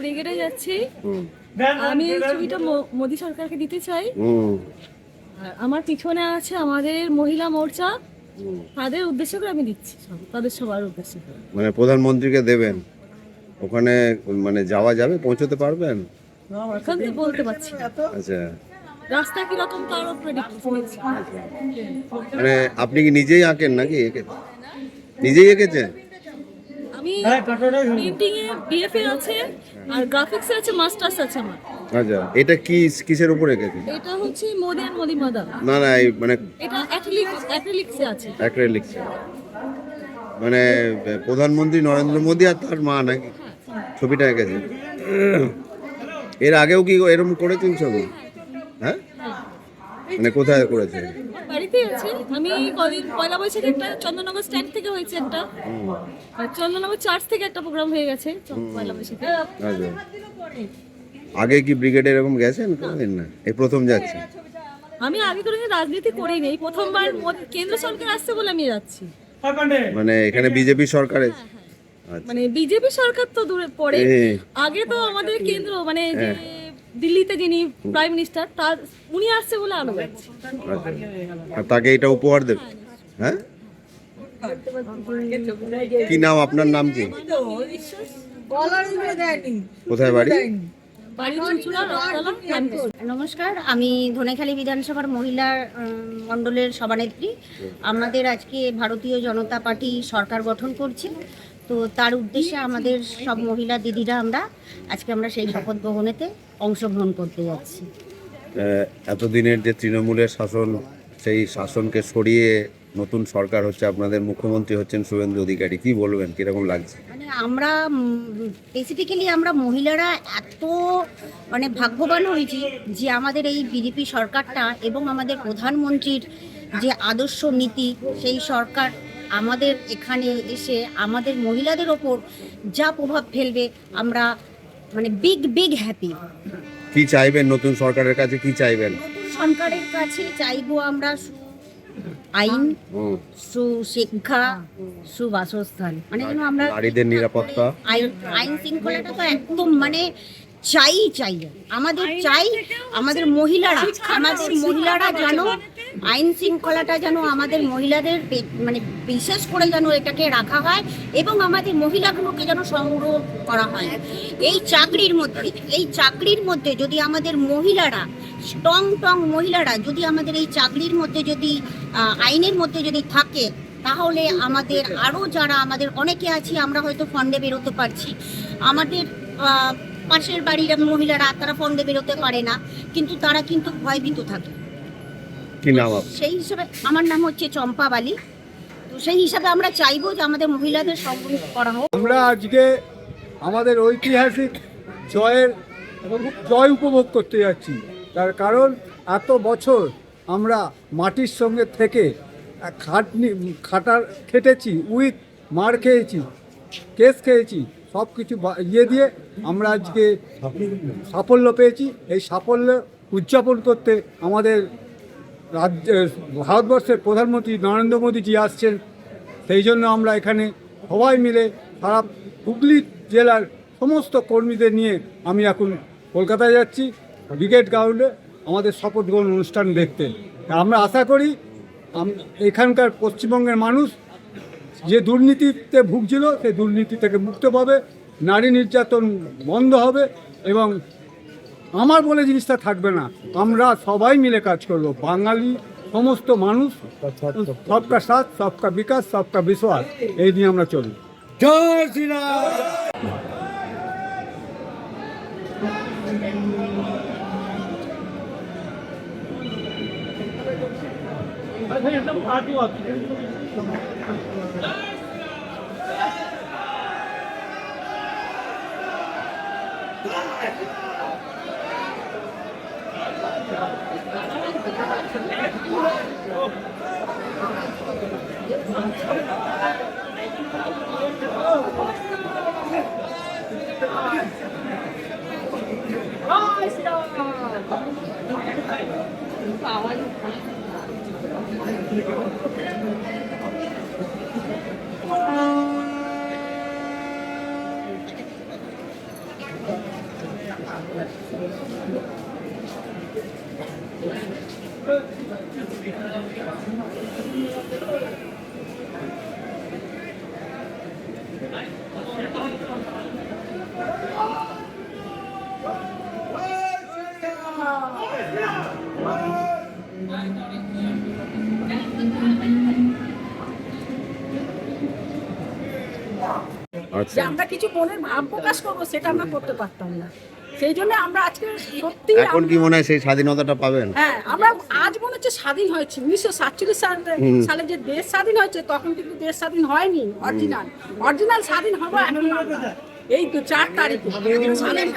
ব্রিগেডে যাচ্ছি। আমি এই ছবিটা মোদি সরকারকে দিতে চাই। আর আমার পিছনে আছে আমাদের মহিলা মোর্চা, তাদের উদ্দেশ্য করে আমি দিচ্ছি, তাদের সবার উদ্দেশ্য করে। মানে প্রধানমন্ত্রীকে দেবেন, ওখানে মানে যাওয়া যাবে, পৌঁছতে পারবেন? এখন তো বলতে পারছি না। আচ্ছা, রাস্তা কিরকম তার উপরে মানে আপনি কি নিজেই আঁকেন নাকি? নিজেই এঁকেছেন? আমি পেইন্টিং এ বিএফএ আছে আর গ্রাফিক্সে আছে, মাস্টার্স আছে আমার। আচ্ছা, এটা কি কিসের উপরে এঁকেছেন? এটা হচ্ছে মোদি আর মোদি মাদার। না না, এই মানে এটা অ্যাক্রিলিক্সে আছে। অ্যাক্রিলিক্স, মানে প্রধানমন্ত্রী নরেন্দ্র মোদি আর তার মা নাকি ছবিটা এঁকেছেন? এর আগেও কি এরকম করেছেন ছবি? হ্যাঁ, মানে কোথায় করেছেন? বাড়িতেই আছে। আমি কদিন পয়লা বৈশাখে একটা চন্দননগর স্ট্যান্ড থেকে হয়েছে একটা, আর চন্দননগর চার্চ থেকে একটা প্রোগ্রাম হয়ে গেছে পয়লা বৈশাখে। আচ্ছা, আগে কি ব্রিগেডে এরকম গেছেন? কোনদিন না, এই প্রথম যাচ্ছে? আমি আগে কোনো রাজনীতি করিনি, এই প্রথমবার কেন্দ্র সরকার আসছে বলে আমি যাচ্ছি। মানে এখানে বিজেপি সরকারের, মানে বিজেপি সরকার তো দূরে পড়ে, আগে তো আমাদের কেন্দ্র মানে দিল্লিতে যিনি প্রাইম মিনিস্টার, তার উনি আসছে বলে আলো যাচ্ছে। আর তাকে এটা উপহার দেবে? হ্যাঁ, কি নাম আপনার? নাম কি? কোথায় বাড়ি? নমস্কার, আমি ধনেখালি বিধানসভার মহিলা মণ্ডলের সভানেত্রী। আমাদের আজকে ভারতীয় জনতা পার্টি সরকার গঠন করছে, তো তার উদ্দেশ্যে আমাদের সব মহিলা দিদিরা আমরা সেই শপথ গ্রহণেতে অংশগ্রহণ করতে যাচ্ছি। এতদিনের যে তৃণমূলের শাসন, সেই শাসনকে সরিয়ে নতুন সরকার হচ্ছে, আপনাদের মুখ্যমন্ত্রী হচ্ছেন শুভেন্দু অধিকারী, কি বলবেন, কিরকম লাগছে? মানে আমরা স্পেসিফিক্যালি আমরা মহিলারা এত মানে ভাগ্যবান হয়েছি যে আমাদের এই বিজেপি সরকারটা এবং আমাদের প্রধানমন্ত্রীর যে আদর্শ নীতি, সেই সরকার আমাদের এখানে এসে আমাদের মহিলাদের ওপর যা প্রভাব ফেলবে, আমরা মানে বিগ হ্যাপি। কি চাইবেন নতুন সরকারের কাছে? কি চাইবেন? সরকারের কাছে চাইবো আমরা আইন, সুশিক্ষা, সুবাসস্থান, মানে যেন আমরা নারীদের নিরাপত্তা, আইন শৃঙ্খলাটা তো একদম মানে চাই আমাদের মহিলারা যেন আইন শৃঙ্খলাটা যেন আমাদের মহিলাদের মানে বিশেষ করে যেন এটাকে রাখা হয় এবং আমাদের মহিলাগুলোকে যেন সংগ্রহ করা হয়। এই চাকরির মধ্যে যদি আমাদের মহিলারা স্ট্রং মহিলারা যদি আমাদের এই চাকরির মধ্যে যদি আইনের মধ্যে যদি থাকে, তাহলে আমাদের আরও যারা আমাদের অনেকে আছি, আমরা হয়তো ফান্ডে বেরোতে পারছি, আমাদের পাশের বাড়ির মহিলারা তারা ফান্ডে বেরোতে পারে না, কিন্তু তারা কিন্তু ভয়ভীত থাকে। কি নাম? সেই হিসাবে আমার নাম হচ্ছে চম্পা বালি। তো সেই হিসাবে আমরা চাইবো যে আমাদের মহিলাদের সংগঠিত করা হোক। আমরা আজকে আমাদের ঐতিহাসিক জয় উপভোগ করতে যাচ্ছি। তার কারণ এত বছর আমরা মাটির সঙ্গে থেকে খেটেছি, মার খেয়েছি, কেস খেয়েছি, সব কিছু দিয়ে আমরা আজকে সাফল্য পেয়েছি। এই সাফল্য উদযাপন করতে আমাদের ভারতবর্ষের প্রধানমন্ত্রী নরেন্দ্র মোদীজি আসছেন। সেই জন্য আমরা এখানে সবাই মিলে সারা হুগলি জেলার সমস্ত কর্মীদের নিয়ে আমি এখন কলকাতায় যাচ্ছি ব্রিগেড গ্রাউন্ডে আমাদের শপথ গ্রহণ অনুষ্ঠান দেখতে। আমরা আশা করি এখানকার পশ্চিমবঙ্গের মানুষ যে দুর্নীতিতে ভুগছিল সেই দুর্নীতি থেকে মুক্ত পাবে, নারী নির্যাতন বন্ধ হবে এবং আমার বলে জিনিসটা থাকবে না। আমরা সবাই মিলে কাজ করব, বাঙালি সমস্ত মানুষ, সবকা সাথ সবকা বিকাশ সবকা বিশ্বাস, এই নিয়ে আমরা চলি। জয় শ্রীরাম। আচ্ছা, যে আমরা কিছু মনের ভাব প্রকাশ করবো সেটা আমরা করতে পারতাম না, সেই জন্য আমরা আজকে সত্যি এখন কি মনে হয় সেই স্বাধীনতাটা পাবেন? হ্যাঁ, আমরা আজ মনে হচ্ছে স্বাধীন হয়েছে। 1947 সালে যে দেশ স্বাধীন হয়েছে তখন কিন্তু দেশ স্বাধীন হয়নি। অরিজিনাল স্বাধীন হবো এখন আমরা। এই তো 4 তারিখে স্বাধীন